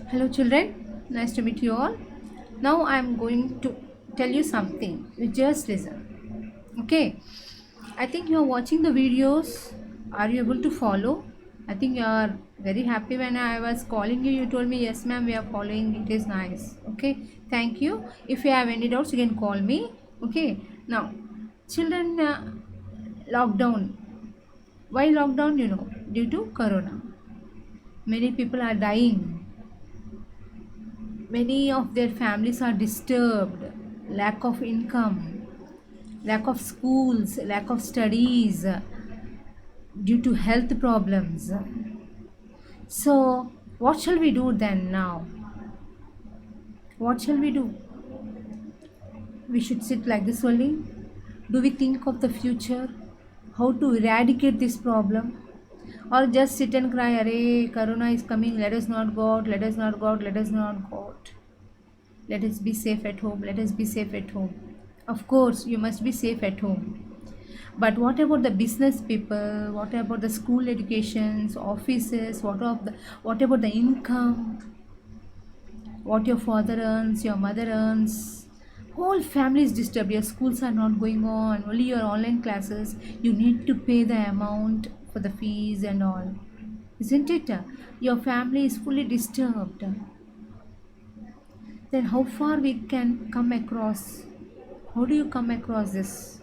Hello, children. Nice to meet you all. Now I am going to tell you something. You just listen. Okay. I think you are watching the videos. Are you able to follow? I think you are very happy when I was calling you. You told me, yes, ma'am, we are following. It is nice. Okay. Thank you. If you have any doubts, you can call me. Okay. Now, children, lockdown. Why lockdown? Due to Corona. Many people are dying. Many of their families are disturbed, lack of income, lack of schools, lack of studies, due to health problems. So, what shall we do then now? What shall we do? We should sit like this only? Do we think of the future? How to eradicate this problem? Or just sit and cry, Arey, Corona is coming, let us not go out, let us not go out, let us not go out. Let us be safe at home, let us be safe at home. Of course, you must be safe at home. But what about the business people? What about the school educations, offices? What about the income? What your father earns, your mother earns? Whole family is disturbed. Your schools are not going on. Only your online classes. You need to pay the amount for the fees and all. Isn't it? Your family is fully disturbed. Then how far we can come across? How do you come across this?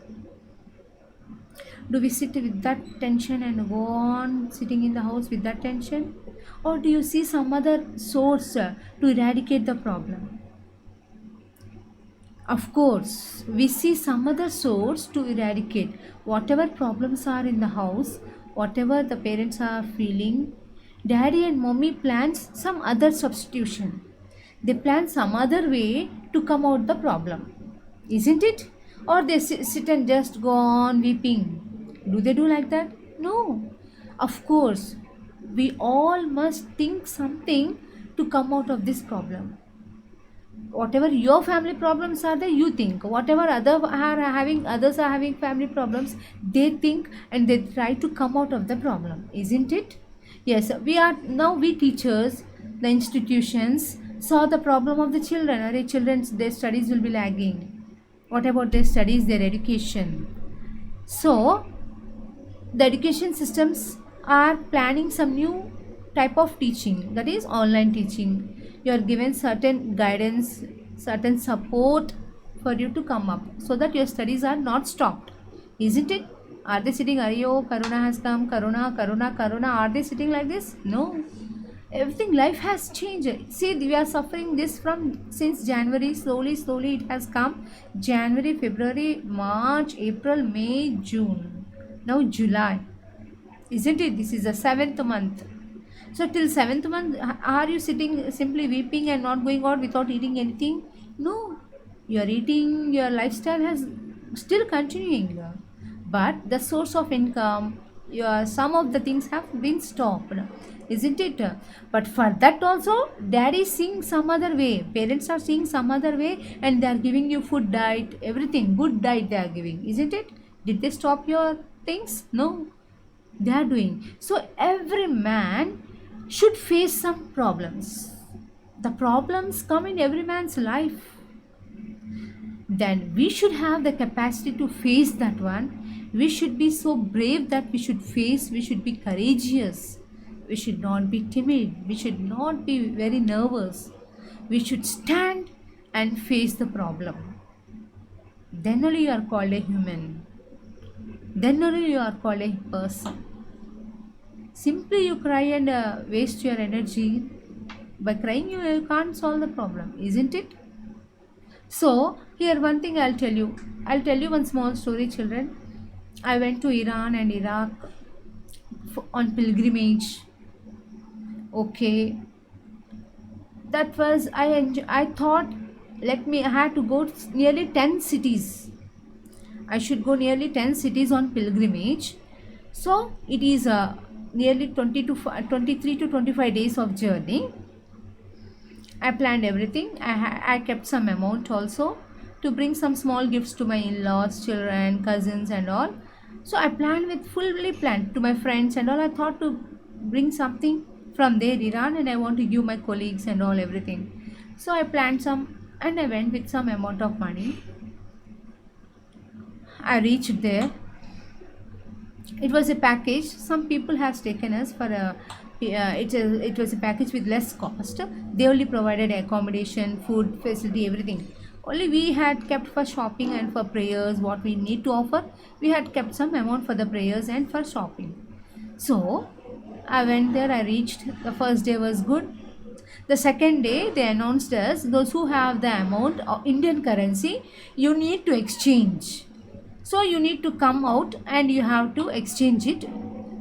Do we sit with that tension and go on sitting in the house with that tension? Or do you see some other source to eradicate the problem? Of course, we see some other source to eradicate whatever problems are in the house, whatever the parents are feeling. Daddy and mommy plans some other substitution. They plan some other way to come out the problem, isn't it? Or they sit and just go on weeping. Do they do like that? No. Of course, we all must think something to come out of this problem. Whatever your family problems are there, you think. Whatever others are having family problems, they think and they try to come out of the problem, isn't it? Yes, we teachers, the institutions saw the problem of the children. Are children's their studies will be lagging. What about their studies, their education? So the education systems are planning some new type of teaching, that is online teaching. You are given certain guidance, certain support for you to come up so that your studies are not stopped, isn't it? Are they sitting, oh, Corona has come, Corona? Are they sitting like this? No. Everything, life has changed. See, we are suffering this from since January. Slowly it has come. January, February, March, April, May, June. Now July. Isn't it? This is the 7th month. So till 7th month, are you sitting simply weeping and not going out without eating anything? No. You are eating, your lifestyle has still continuing. But the source of income, some of the things have been stopped, isn't it? But for that also, daddy is seeing some other way, parents are seeing some other way, and they are giving you food, diet, everything, good diet they are giving, isn't it? Did they stop your things? No, they are doing. So every man should face some problems. The problems come in every man's life. Then we should have the capacity to face that one. We should be so brave that we should be courageous. We should not be timid. We should not be very nervous. We should stand and face the problem. Then only you are called a human. Then only you are called a person. Simply you cry and waste your energy. By crying, you can't solve the problem, isn't it? So, here one thing I'll tell you. I'll tell you one small story, children. I went to Iran and Iraq on pilgrimage. Okay, that was I thought I had to go nearly 10 cities. I should go nearly 10 cities on pilgrimage. So it is nearly 23 to 25 days of journey. I planned everything. I kept some amount also to bring some small gifts to my in-laws, children, cousins and all. So I planned fully planned to my friends and all. I thought to bring something from there Iran, and I want to give my colleagues and all everything. So I planned some, and I went with some amount of money. I reached there. It was a package. Some people has taken us for a it was a package with less cost. They only provided accommodation, food facility, everything. Only we had kept for shopping and for prayers what we need to offer. We had kept some amount for the prayers and for shopping. So I went there. I reached. The first day was good. The second day they announced us, those who have the amount of Indian currency, you need to exchange. So you need to come out and you have to exchange it.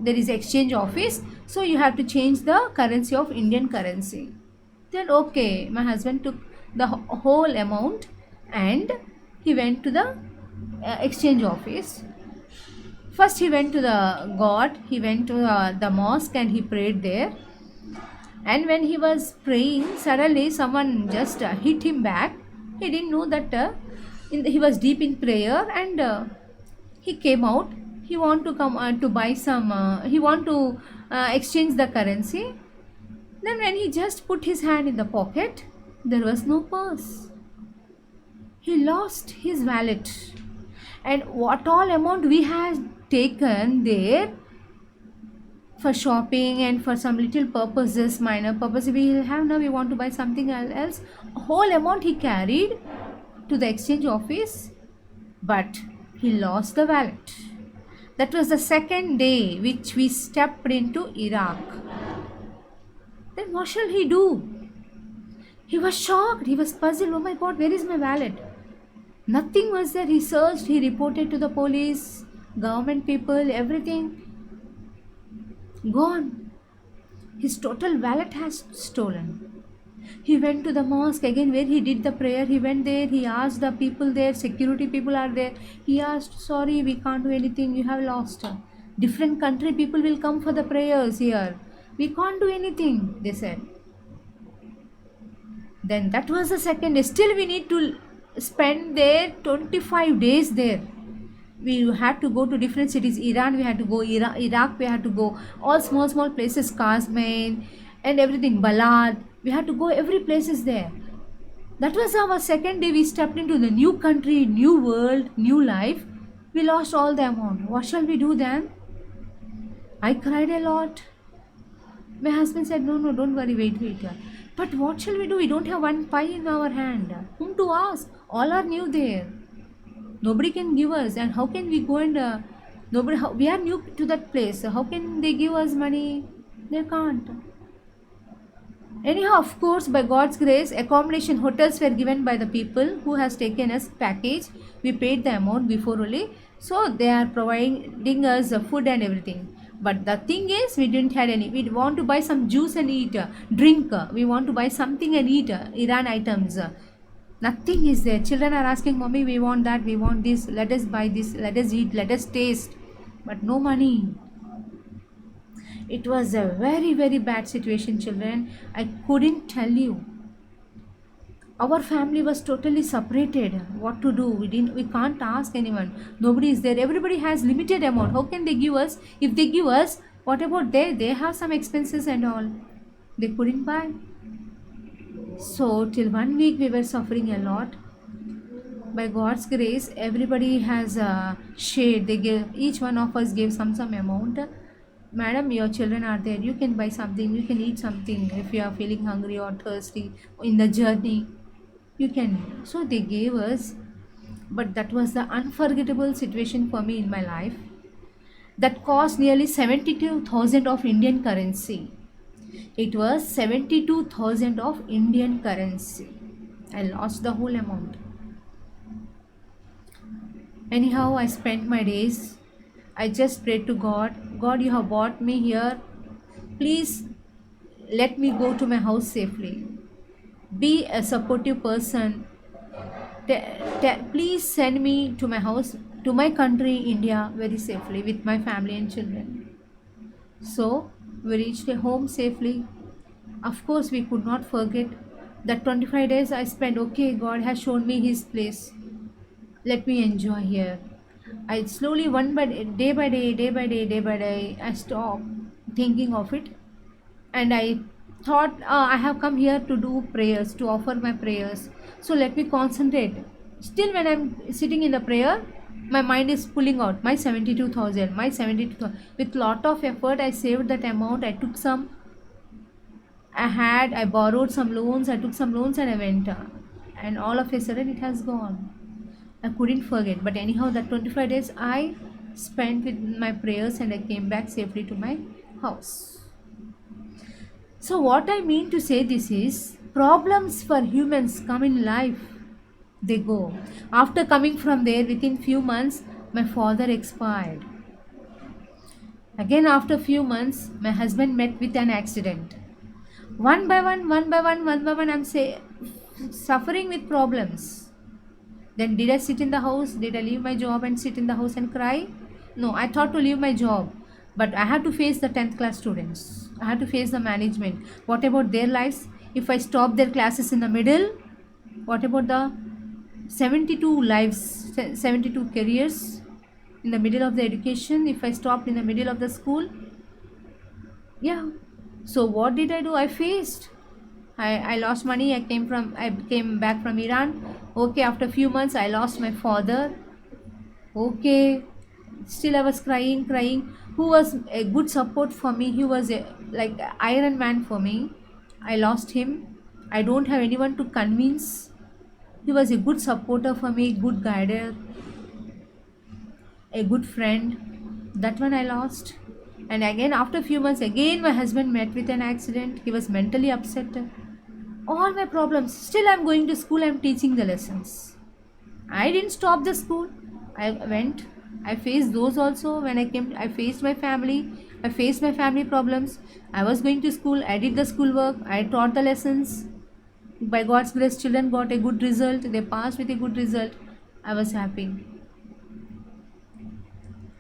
There is exchange office, so you have to change the currency of Indian currency. Then okay, my husband took the whole amount and he went to the exchange office. First he went to the god, he went to the mosque and he prayed there. And when he was praying, suddenly someone just hit him back. He didn't know that he was deep in prayer, and he came out. He want to come to buy some. He want to exchange the currency. Then when he just put his hand in the pocket, there was no purse. He lost his wallet, and what all amount we had taken there for shopping and for some little purposes, minor purposes we have now, we want to buy something else. Whole amount he carried to the exchange office, but he lost the wallet. That was the second day which we stepped into Iraq. Then what shall he do? He was shocked. He was puzzled. Oh my God, where is my wallet? Nothing was there. He searched. He reported to the police, government people, everything. Gone. His total wallet has stolen. He went to the mosque again where he did the prayer. He went there. He asked the people there. Security people are there. He asked, sorry, we can't do anything. You have lost. Different country people will come for the prayers here. We can't do anything, they said. Then that was the second day. Still we need to spend there 25 days there. We had to go to different cities. Iran we had to go, Iraq we had to go, all small places, Kazmain and everything, Balad. We had to go every places there. That was our second day. We stepped into the new country, new world, new life. We lost all the amount. What shall we do then? I cried a lot. My husband said, no, don't worry, wait. But what shall we do? We don't have one pie in our hand. Whom to ask? All are new there. Nobody can give us. And how can we go and... we are new to that place. How can they give us money? They can't. Anyhow, of course, by God's grace, accommodation hotels were given by the people who has taken us package. We paid the amount before only. So they are providing us food and everything. But the thing is, we didn't have any. We want to buy some juice and eat, drink. We want to buy something and eat, Iran items. Nothing is there. Children are asking, Mommy, we want that, we want this. Let us buy this, let us eat, let us taste. But no money. It was a very, very bad situation, children. I couldn't tell you. Our family was totally separated. What to do? We can't ask anyone. Nobody is there. Everybody has limited amount. How can they give us? If they give us, what about they? They have some expenses and all. They couldn't buy. So till 1 week we were suffering a lot. By God's grace, everybody has shared. They gave, each one of us gave some amount. Madam, your children are there. You can buy something. You can eat something if you are feeling hungry or thirsty in the journey. You can. So they gave us. But that was the unforgettable situation for me in my life. That cost nearly 72,000 of Indian currency. It was 72,000 of Indian currency. I lost the whole amount. Anyhow, I spent my days. I just prayed to God. God, you have brought me here. Please let me go to my house safely. Be a supportive person. Please send me to my house, to my country, India, very safely with my family and children. So we reached home safely. Of course, we could not forget that 25 days I spent. Okay, God has shown me His place. Let me enjoy here. I slowly, day by day, I stopped thinking of it. and I thought, I have come here to do prayers, to offer my prayers. So let me concentrate. Still, when I'm sitting in the prayer, my mind is pulling out my 72,000, my 72,000. With lot of effort, I saved that amount. I took some. I borrowed some loans. I took some loans and I went. And all of a sudden, it has gone. I couldn't forget. But anyhow, that 25 days I spent with my prayers and I came back safely to my house. So, what I mean to say this is problems for humans come in life, they go. After coming from there, within few months, my father expired. Again, after few months, my husband met with an accident. One by one, one by one, one by one, suffering with problems. Then, did I sit in the house? Did I leave my job and sit in the house and cry? No, I thought to leave my job, but I had to face the 10th class students. I had to face the management. What about their lives? If I stop their classes in the middle, what about the 72 lives, 72 careers in the middle of the education? If I stopped in the middle of the school, yeah. So what did I do? I faced. I lost money. I came back from Iran. Okay, after few months, I lost my father. Okay, still I was crying. Who was a good support for me? He was a like Iron Man for me. I lost him. I don't have anyone to convince. He was a good supporter for me, good guider, a good friend. That one I lost. And again, after a few months, again my husband met with an accident. He was mentally upset. All my problems. Still, I'm going to school. I'm teaching the lessons. I didn't stop the school. I went. I faced those also. When I came, I faced my family. I faced my family problems. I was going to school. I did the schoolwork. I taught the lessons. By God's grace, children got a good result. They passed with a good result. I was happy.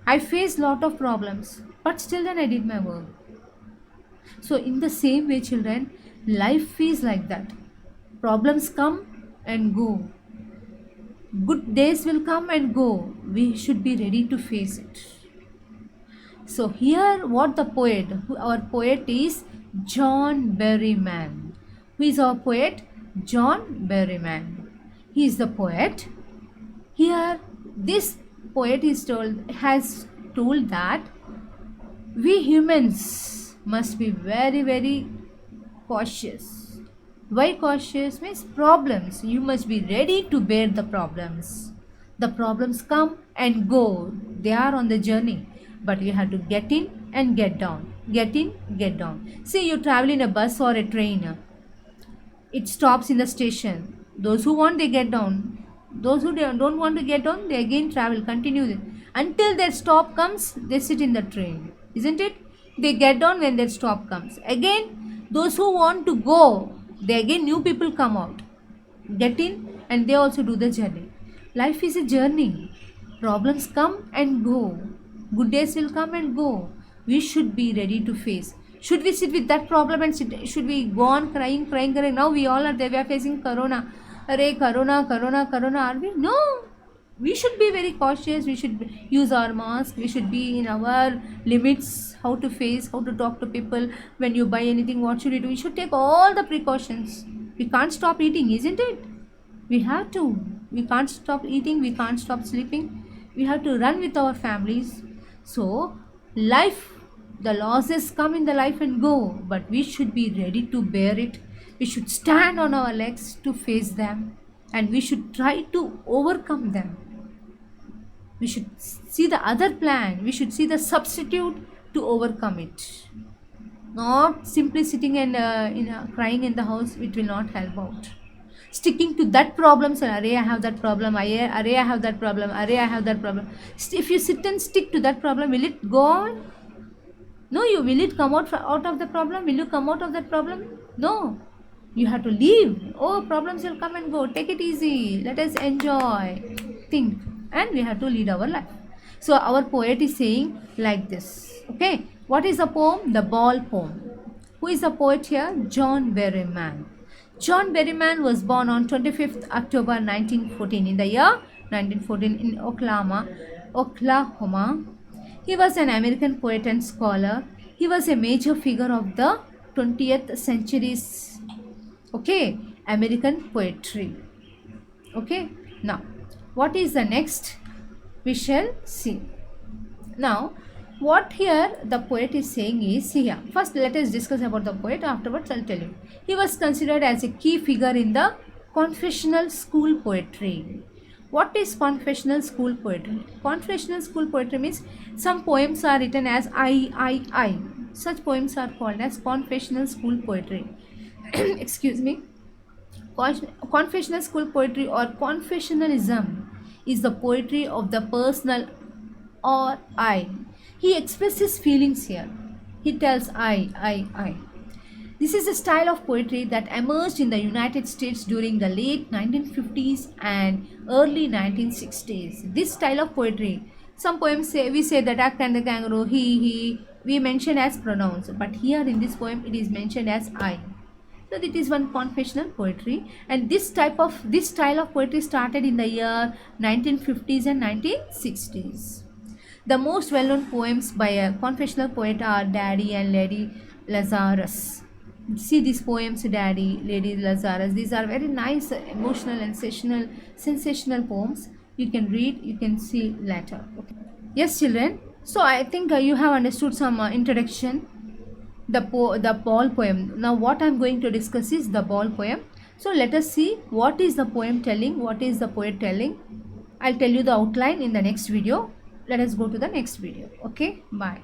I faced lot of problems, but still then I did my work. So in the same way, children, life is like that. Problems come and go. Good days will come and go. We should be ready to face it. So here what our poet is John Berryman. Who is our poet? John Berryman. He is the poet. Here this poet has told that we humans must be very, very cautious. Why cautious? Means problems. You must be ready to bear the problems. The problems come and go. They are on the journey. But you have to get in and get down. Get in, get down. See, you travel in a bus or a train. It stops in the station. Those who want, they get down. Those who don't want to get on, they again travel, continue. Until their stop comes, they sit in the train. Isn't it? They get down when their stop comes. Again, those who want to go, they again new people come out. Get in and they also do the journey. Life is a journey. Problems come and go. Good days will come and go. We should be ready to face. Should we sit with that problem and should we go on crying? Now we all are there. We are facing Corona. Array, Corona. Are we? No. We should be very cautious. We should use our mask. We should be in our limits. How to face, how to talk to people. When you buy anything, what should you do? We should take all the precautions. We can't stop eating, isn't it? We have to. We can't stop eating. We can't stop sleeping. We have to run with our families. So, life, the losses come in the life and go, but we should be ready to bear it. We should stand on our legs to face them, and we should try to overcome them. We should see the other plan. We should see the substitute to overcome it. Not simply sitting and crying in the house, it will not help out. Sticking to that problem, say, array, I have that problem, array, I have that problem, array, I have that problem. If you sit and stick to that problem, will it go on? No, will it come out of the problem? Will you come out of that problem? No. You have to leave. Oh, problems will come and go. Take it easy. Let us enjoy. Think. And we have to lead our life. So our poet is saying like this. Okay. What is the poem? The Ball poem. Who is the poet here? John Berryman. John Berryman was born on 25th October 1914 in the year 1914 in Oklahoma. He was an American poet and scholar. He was a major figure of the 20th century's, okay, American poetry. Okay, now what is the next? We shall see. Now, what here the poet is saying is here. First, let us discuss about the poet. Afterwards, I'll tell you. He was considered as a key figure in the confessional school poetry. What is confessional school poetry? Confessional school poetry means some poems are written as I. Such poems are called as confessional school poetry. Excuse me. Confessional school poetry or confessionalism is the poetry of the personal or I. He expresses feelings here. He tells I. This is a style of poetry that emerged in the United States during the late 1950s and early 1960s. This style of poetry, some poems say, we say the duck and the kangaroo, he, we mention as pronouns, but here in this poem it is mentioned as I. So it is one confessional poetry, and this style of poetry started in the year 1950s and 1960s. The most well-known poems by a confessional poet are Daddy and Lady Lazarus. See these poems, Daddy, Lady Lazarus. These are very nice, emotional and sensational poems. You can read, you can see later. Okay. Yes, children. So I think you have understood some introduction. The ball poem. Now what I am going to discuss is the ball poem. So let us see what is the poem telling, what is the poet telling. I'll tell you the outline in the next video. Let us go to the next video. Okay, bye.